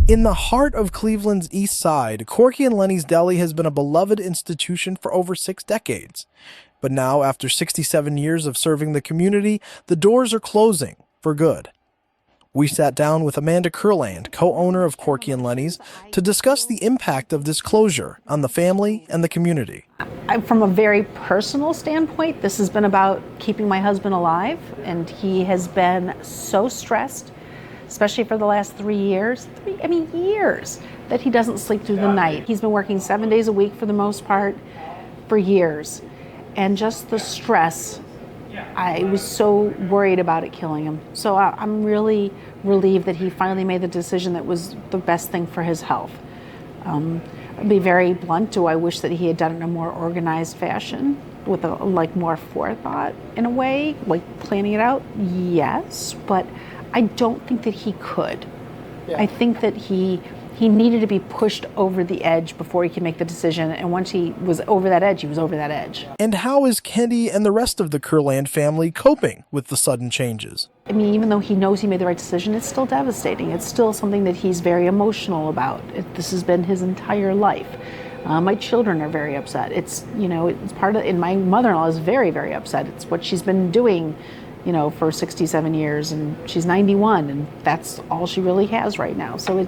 In the heart of Cleveland's East Side, Corky and Lenny's Deli has been a beloved institution for over 6 decades. But now, after 67 years of serving the community, the doors are closing for good. We sat down with Amanda Kurland, co-owner of Corky and Lenny's, to discuss the impact of this closure on the family and the community. From a very personal standpoint, this has been about keeping my husband alive, and he has been so stressed, especially for the last 3 years, years, that he doesn't sleep through the night. He's been working 7 days a week for the most part for years. And just the stress, I was so worried about it killing him. So I'm really relieved that he finally made the decision that was the best thing for his health. I'll be very blunt. Do I wish that he had done it in a more organized fashion with more forethought in a way, like planning it out? Yes, but I don't think that he could. Yeah. I think that he needed to be pushed over the edge before he could make the decision, and once he was over that edge, he was over that edge. And how is Kenny and the rest of the Kurland family coping with the sudden changes? Even though he knows he made the right decision, it's still devastating. It's still something that he's very emotional about. This has been his entire life. My children are very upset. It's part of, and my mother-in-law is very, very upset. It's what she's been doing for 67 years, and she's 91, and that's all she really has right now. So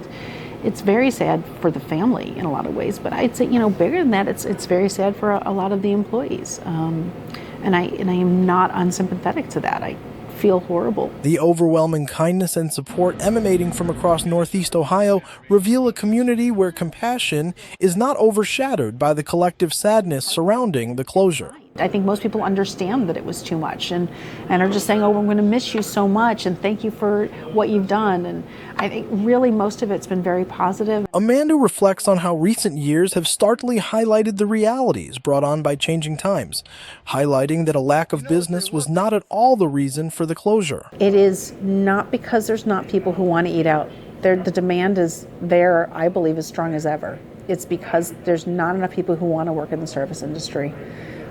it's very sad for the family in a lot of ways, but I'd say, bigger than that, it's very sad for a lot of the employees. And I am not unsympathetic to that. I feel horrible. The overwhelming kindness and support emanating from across Northeast Ohio reveal a community where compassion is not overshadowed by the collective sadness surrounding the closure. I think most people understand that it was too much and are just saying, oh, we're going to miss you so much and thank you for what you've done. And I think really most of it's been very positive. Amanda reflects on how recent years have starkly highlighted the realities brought on by changing times, highlighting that a lack of business was not at all the reason for the closure. It is not because there's not people who want to eat out. The demand is there, I believe, as strong as ever. It's because there's not enough people who want to work in the service industry.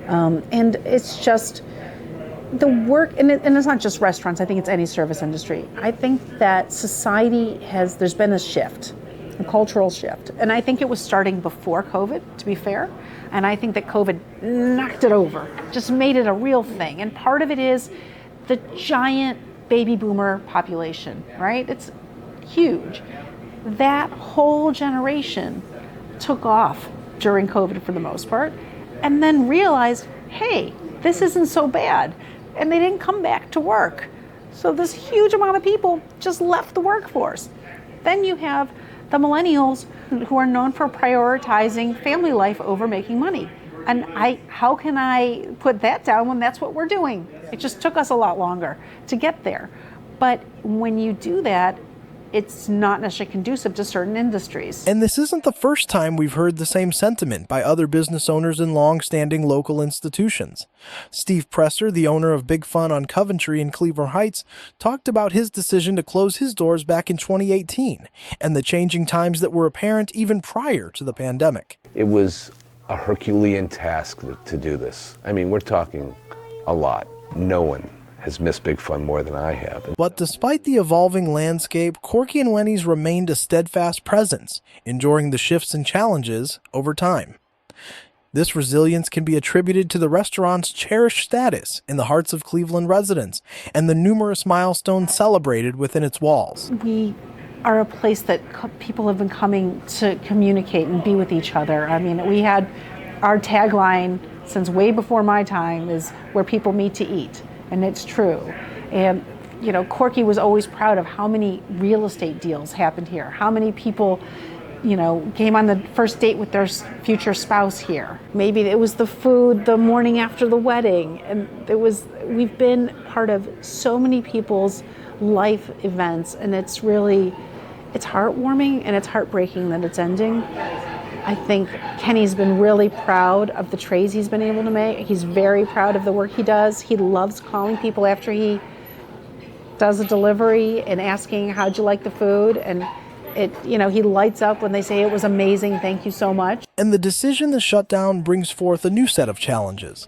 And it's just the work, and it's not just restaurants, I think it's any service industry. I think that there's been a shift, a cultural shift. And I think it was starting before COVID, to be fair. And I think that COVID knocked it over, just made it a real thing. And part of it is the giant baby boomer population, right? It's huge. That whole generation took off during COVID for the most part, and then realized, hey, this isn't so bad. And they didn't come back to work. So this huge amount of people just left the workforce. Then you have the millennials who are known for prioritizing family life over making money. And how can I put that down when that's what we're doing? It just took us a lot longer to get there. But when you do that, it's not necessarily conducive to certain industries. And this isn't the first time we've heard the same sentiment by other business owners in long-standing local institutions. Steve Presser, the owner of Big Fun on Coventry in Cleveland Heights, talked about his decision to close his doors back in 2018 and the changing times that were apparent even prior to the pandemic. It was a Herculean task to do this. We're talking a lot. No one has missed Big Fun more than I have. But despite the evolving landscape, Corky and Lenny's remained a steadfast presence, enduring the shifts and challenges over time. This resilience can be attributed to the restaurant's cherished status in the hearts of Cleveland residents and the numerous milestones celebrated within its walls. We are a place that people have been coming to communicate and be with each other. We had our tagline since way before my time is where people meet to eat. And it's true. And, Corky was always proud of how many real estate deals happened here, how many people, came on the first date with their future spouse here. Maybe it was the food the morning after the wedding. And we've been part of so many people's life events, and it's heartwarming and it's heartbreaking that it's ending. I think Kenny's been really proud of the trays he's been able to make. He's very proud of the work he does. He loves calling people after he does a delivery and asking, how'd you like the food? And he lights up when they say it was amazing, thank you so much. And the decision to shut down brings forth a new set of challenges.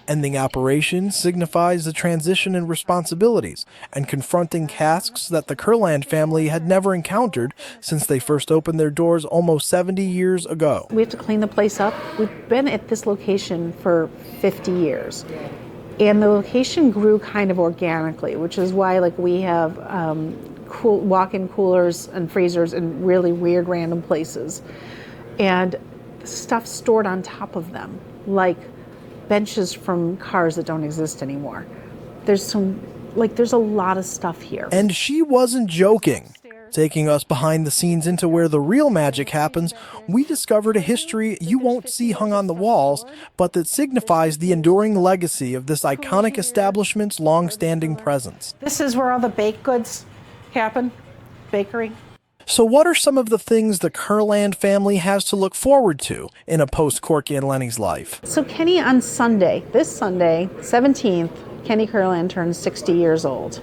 Ending operations signifies the transition in responsibilities and confronting tasks that the Kurland family had never encountered since they first opened their doors almost 70 years ago. We have to clean the place up. We've been at this location for 50 years. And the location grew kind of organically, which is why we have walk-in coolers and freezers in really weird random places. And stuff stored on top of them, like benches from cars that don't exist anymore. There's a lot of stuff here. And she wasn't joking. Taking us behind the scenes into where the real magic happens, we discovered a history you won't see hung on the walls, but that signifies the enduring legacy of this iconic establishment's long-standing presence. This is where all the baked goods happen, bakery. So what are some of the things the Kurland family has to look forward to in a post-Corky and Lenny's life? So Kenny on Sunday, this Sunday, 17th, Kenny Kurland turns 60 years old.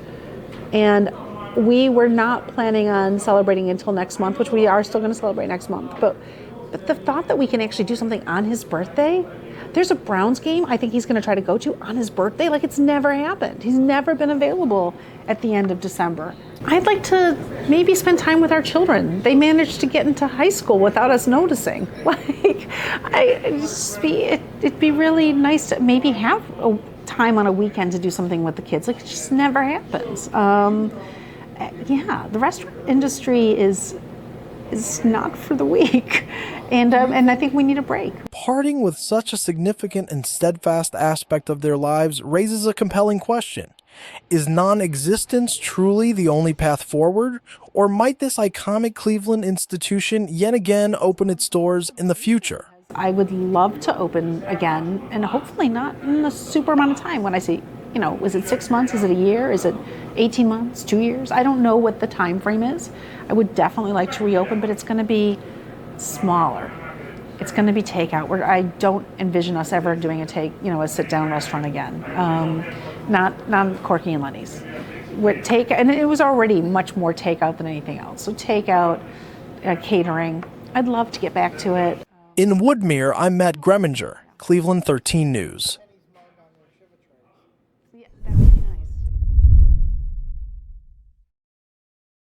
And we were not planning on celebrating until next month, which we are still going to celebrate next month. But the thought that we can actually do something on his birthday, there's a Browns game I think he's going to try to go to on his birthday. It's never happened. He's never been available at the end of December. I'd like to maybe spend time with our children. They managed to get into high school without us noticing. It'd be really nice to maybe have a time on a weekend to do something with the kids. It just never happens. The restaurant industry is not for the weak, and I think we need a break. Parting with such a significant and steadfast aspect of their lives raises a compelling question. Is non-existence truly the only path forward, or might this iconic Cleveland institution yet again open its doors in the future? I would love to open again, and hopefully not in a super amount of time. When I say, is it 6 months? Is it a year? Is it 18 months? 2 years? I don't know what the time frame is. I would definitely like to reopen, but it's going to be smaller. It's going to be takeout. I don't envision us ever doing a sit-down restaurant again. Not Corky and Lenny's. And it was already much more takeout than anything else. So takeout, catering. I'd love to get back to it. In WOODMERE, I'm Matt Greminger, Cleveland 13 News.